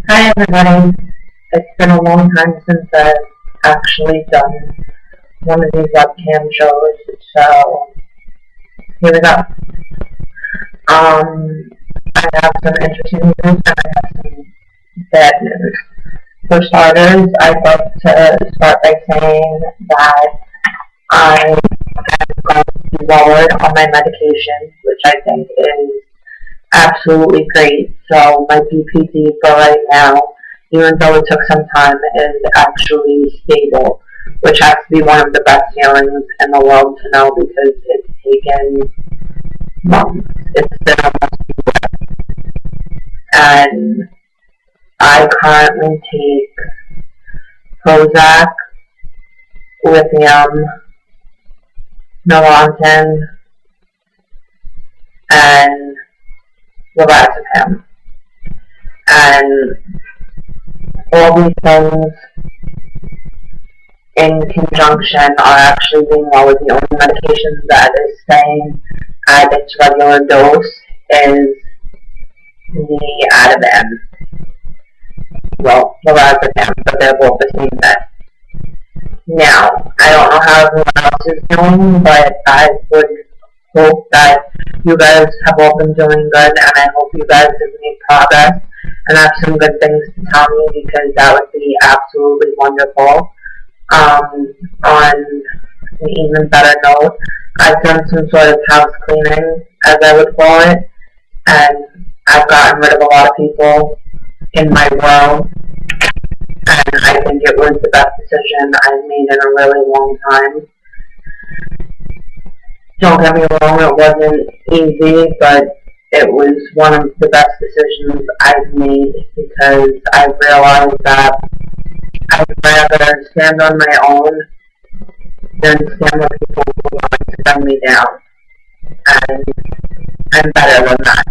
Hi everybody. It's been a long time since I've actually done one of these webcam shows, so here we go. I have some interesting news and I have some bad news. For starters, I'd like to start by saying that I am going to be lowered on my medication, which I think is absolutely great. So my BPD for right now, even though it took some time, is actually stable, which has to be one of the best feelings in the world to know because it's taken months. It's been almost a year. And I currently take Prozac, lithium, Neurontin, and Webcam. And all these things in conjunction are actually being lowered. The only medication that is staying at its regular dose is the Ativan. Well, Lorazepam, but they're both the same thing. Now, I don't know how everyone else is doing, but I would hope that you guys have all been doing good, and I hope you guys have made progress and have some good things to tell me, because that would be absolutely wonderful. On an even better note, I've done some sort of house cleaning, as I would call it, and I've gotten rid of a lot of people in my world, and I think it was the best decision I've made in a really long time. Don't get me wrong, it wasn't easy, but it was one of the best decisions I've made, because I realized that I'd rather stand on my own than stand with people who want to bring me down. And I'm better than that.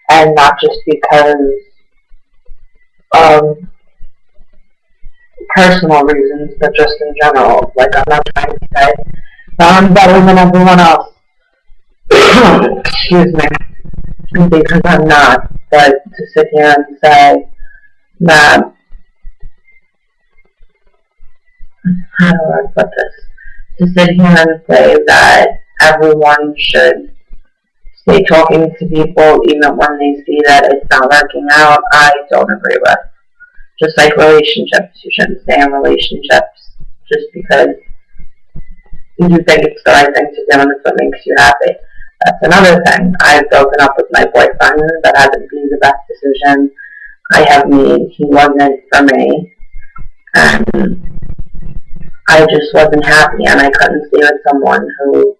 And not just because of personal reasons, but just in general. Like, I'm not trying to say that I'm better than everyone else. Excuse me. Because I'm not. But to sit here and say that, how do I put this? To sit here and say that everyone should stay talking to people even when they see that it's not working out, I don't agree with. Just like relationships, you shouldn't stay in relationships just because you think it's the right thing to do and it's what makes you happy. That's another thing. I've broken up with my boyfriend. That hasn't been the best decision I have made. He wasn't for me. And I just wasn't happy, and I couldn't stay with someone who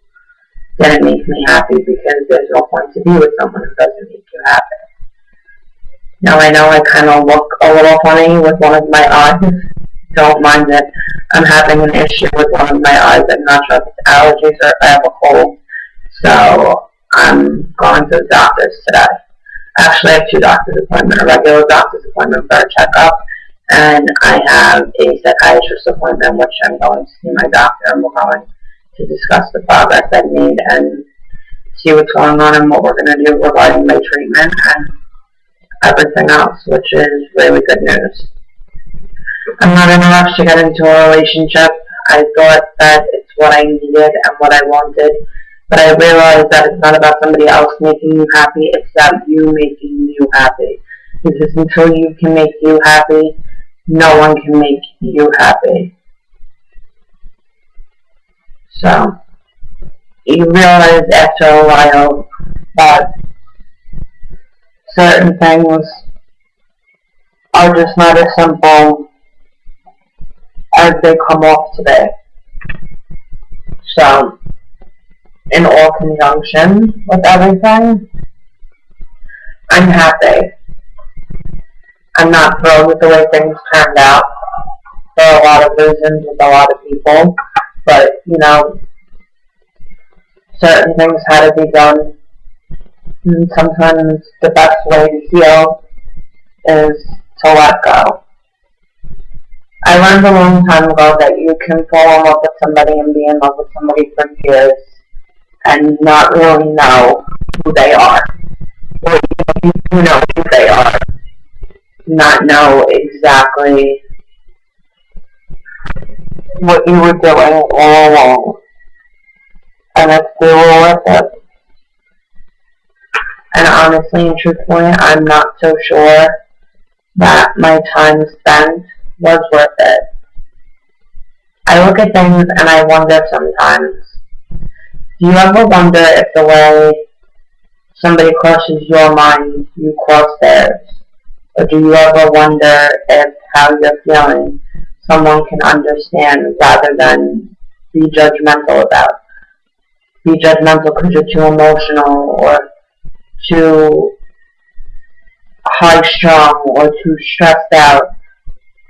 didn't make me happy, because there's no point to be with someone who doesn't make you happy. Now, I know I kind of look a little funny with one of my eyes. Don't mind it. I'm having an issue with one of my eyes. I'm not sure if it's allergies or if I have a cold. So I'm going to the doctor's today. Actually, I have 2 doctor's appointments. A regular doctor's appointment for a checkup, and I have a psychiatrist appointment, which I'm going to see my doctor, and we're going to discuss the progress I've made and see what's going on and what we're going to do regarding my treatment and everything else, which is really good news. I'm not in a rush to get into a relationship. I thought that it's what I needed and what I wanted, but I realized that it's not about somebody else making you happy, it's about you making you happy. Because until you can make you happy, no one can make you happy. So, you realize after a while that certain things are just not as simple as they come off to be. So, in all conjunction with everything, I'm happy. I'm not thrilled with the way things turned out for a lot of reasons with a lot of people, but, you know, certain things had to be done, and sometimes the best way to heal is to let go. I learned a long time ago that you can fall in love with somebody and be in love with somebody for years and not really know who they are. Or you know who they are, not know exactly what you were doing all along, and if they were worth it. And honestly and truthfully, I'm not so sure that my time spent was worth it. I look at things and I wonder sometimes, do you ever wonder if the way somebody crosses your mind, you cross theirs? Or do you ever wonder if how you're feeling someone can understand rather than be judgmental about? Be judgmental because you're too emotional or too high-strung or too stressed out.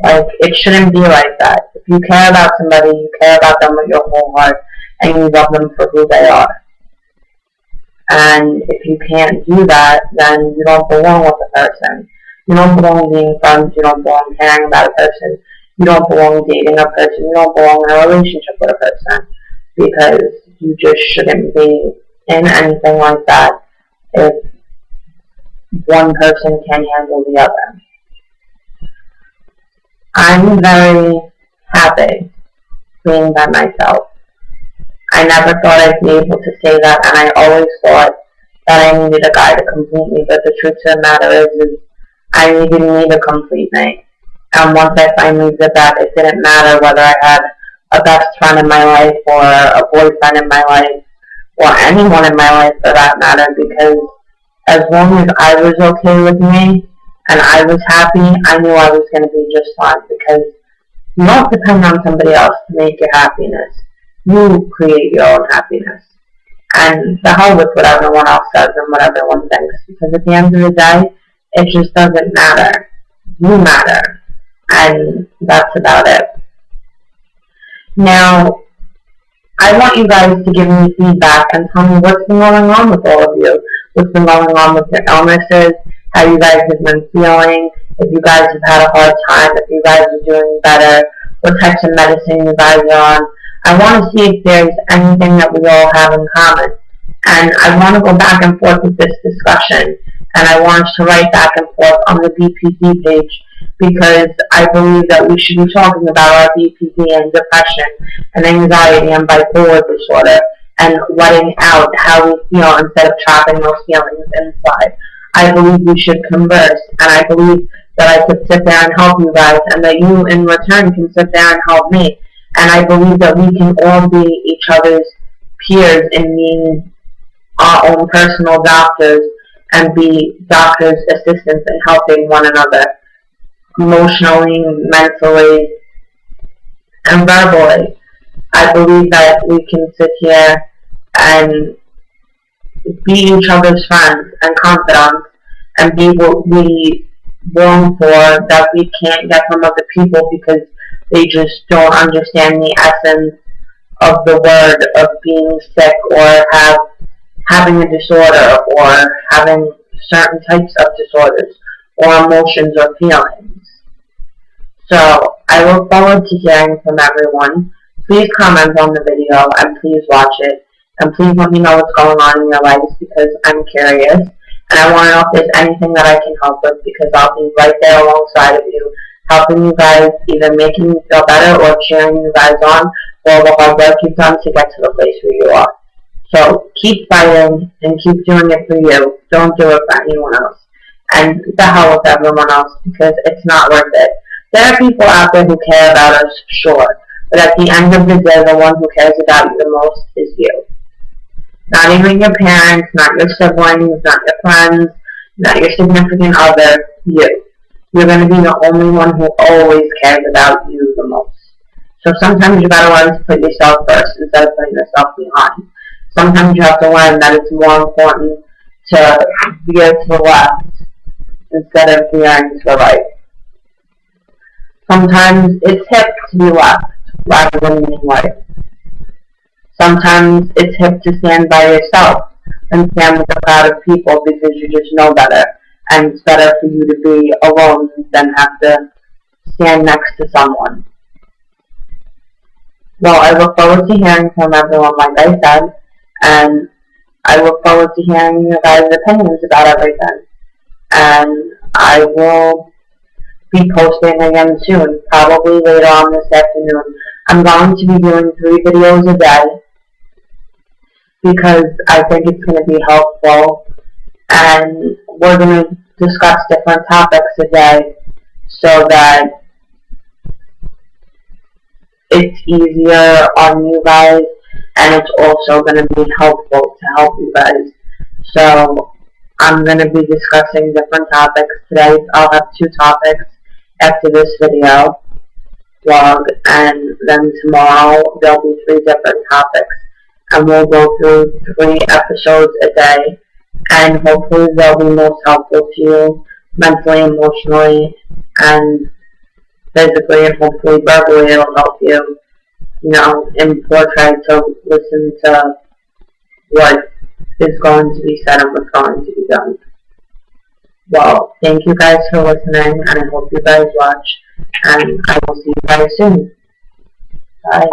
Like, it shouldn't be like that. If you care about somebody, you care about them with your whole heart, and you love them for who they are. And if you can't do that, then you don't belong with a person. You don't belong being friends. You don't belong caring about a person. You don't belong dating a person. You don't belong in a relationship with a person. Because you just shouldn't be in anything like that if one person can handle the other. I'm very happy being by myself. I never thought I'd be able to say that, and I always thought that I needed a guy to complete me, but the truth of the matter is I needed me to complete me. And once I finally did that, it didn't matter whether I had a best friend in my life or a boyfriend in my life or anyone in my life for that matter, because as long as I was okay with me and I was happy, I knew I was going to be just fine, because you don't depend on somebody else to make your happiness. You create your own happiness. And the hell with what everyone else says and what everyone thinks, because at the end of the day, it just doesn't matter. You matter. And that's about it. Now, I want you guys to give me feedback and tell me what's been going on with all of you. What's been going on with your illnesses, how you guys have been feeling, if you guys have had a hard time, if you guys are doing better, what types of medicine you guys are on. I want to see if there's anything that we all have in common. And I want to go back and forth with this discussion. And I want us to write back and forth on the BPD page, because I believe that we should be talking about our BPD and depression and anxiety and bipolar disorder and letting out how we feel instead of trapping those feelings inside. I believe we should converse, and I believe that I could sit there and help you guys, and that you in return can sit there and help me. And I believe that we can all be each other's peers in being our own personal doctors and be doctors' assistants in helping one another emotionally, mentally, and verbally. I believe that we can sit here and be each other's friends and confidants and be what we long for that we can't get from other people because they just don't understand the essence of the word of being sick or having a disorder or having certain types of disorders or emotions or feelings. So I look forward to hearing from everyone. Please comment on the video and please watch it. And please let me know what's going on in your lives, because I'm curious. And I want to know if there's anything that I can help with, because I'll be right there alongside of you, helping you guys, either making you feel better or cheering you guys on for all the hard work you've done to get to the place where you are. So keep fighting and keep doing it for you. Don't do it for anyone else. And the hell with everyone else, because it's not worth it. There are people out there who care about us, sure. But at the end of the day, the one who cares about you the most is you. Not even your parents, not your siblings, not your friends, not your significant other, you. You're going to be the only one who always cares about you the most. So sometimes you got to learn to put yourself first instead of putting yourself behind. Sometimes you have to learn that it's more important to veer to the left instead of veering to the right. Sometimes it's hip to be left rather than being right. Sometimes it's hip to stand by yourself and stand with a crowd of people because you just know better. And it's better for you to be alone than have to stand next to someone. Well, I look forward to hearing from everyone, like I said, and I look forward to hearing you guys' opinions about everything. And I will be posting again soon, probably later on this afternoon. I'm going to be doing 3 videos a day because I think it's going to be helpful, and we're going to discuss different topics a day so that it's easier on you guys, and it's also going to be helpful to help you guys. So I'm going to be discussing different topics today. I'll have 2 topics after this video vlog, and then tomorrow there'll be 3 different topics, and we'll go through 3 episodes a day, and hopefully they'll be most helpful to you mentally, emotionally, and physically, and hopefully verbally it'll help you, and try to listen to what is going to be said and what's going to be done. Well, thank you guys for listening, and I hope you guys watch, and I will see you guys soon. Bye.